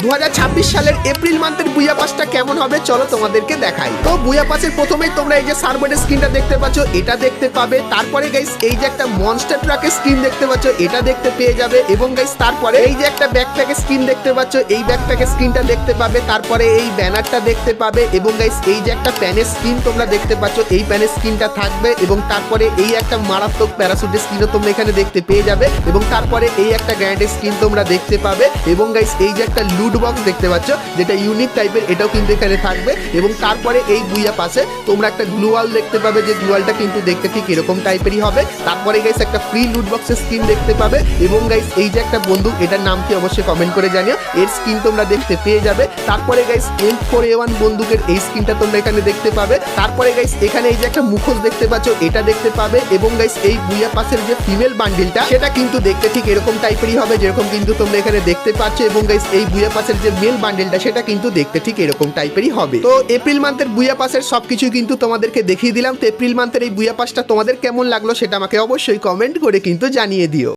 2026 সালের এপ্রিল মান্থের বুয়া পাসটা কেমন হবে চলো তোমাদেরকে দেখাই। তো বুয়া পাসের প্রথমেই তোমরা এই যে সার্ভারের স্ক্রিনটা দেখতে পাচ্ছ, এটা দেখতে পাবে। তারপরে গাইস এই যে একটা মনস্টার ট্রাকের স্ক্রিন দেখতে পাচ্ছ, এটা দেখতে পেয়ে যাবে। এবং গাইস তারপরে এই যে একটা ব্যাকপ্যাকের স্ক্রিন দেখতে পাচ্ছ, এই ব্যাকপ্যাকের স্ক্রিনটা দেখতে পাবে। তারপরে এই ব্যানারটা দেখতে পাবে। এবং গাইস এই যে একটা প্যানের স্ক্রিন তোমরা দেখতে পাচ্ছ, এই প্যানের স্ক্রিনটা থাকবে। এবং তারপরে এই একটা মারাত্মক প্যারাসুটের স্ক্রিনও তোমরা এখানে দেখতে পেয়ে যাবে। এবং তারপরে এই একটা গ্র্যান্ডের স্ক্রিন তোমরা দেখতে পাবে। এবং গাইস এই যে একটা লুট বক্স দেখতে পাচ্ছ, যেটা ইউনিক টাইপের, এটাও কিন্তু এখানে থাকবে। এবং তারপরে এই বুইয়া পাশে তোমরা একটা গ্লুয়াল দেখতে পাবে, যে গ্লুয়ালটা কিন্তু দেখতে ঠিক এরকম টাইপেরই হবে। তারপরে গাইস একটা ফ্রি লুট বক্সের স্ক্রিন দেখতে পাবে। এবং গাইস এই যে একটা বন্দুক, এটার নাম কি অবশ্যই কমেন্ট করে জানিও, এর স্ক্রিন তোমরা দেখতে পেয়ে যাবে। তারপরে গাইস M4A1 বন্দুকের এই স্ক্রিনটা তোমরা এখানে দেখতে পাবে। তারপরে গাইস এখানে এই যে একটা মুখোশ দেখতে পাচ্ছ, এটা দেখতে পাবে। এবং গাইস এই বুইয়া পাসের যে ফিমেল বান্ডিলটা, সেটা কিন্তু দেখতে ঠিক এরকম টাইপেরই হবে, যেরকম কিন্তু তোমরা এখানে দেখতে পাচ্ছ। এবং গাইস এই বুইয়া পাসের যে মেল বান্ডেলটা, সেটা কিন্তু দেখতে ঠিক এরকম টাইপেরই হবে। তো এপ্রিল মান্থের বুইয়া পাসের সবকিছু কিন্তু তোমাদেরকে দেখিয়ে দিলাম। তো এপ্রিল মান্থের এই বুইয়া পাসটা তোমাদের কেমন লাগলো সেটা আমাকে অবশ্যই কমেন্ট করে কিন্তু জানিয়ে দিও।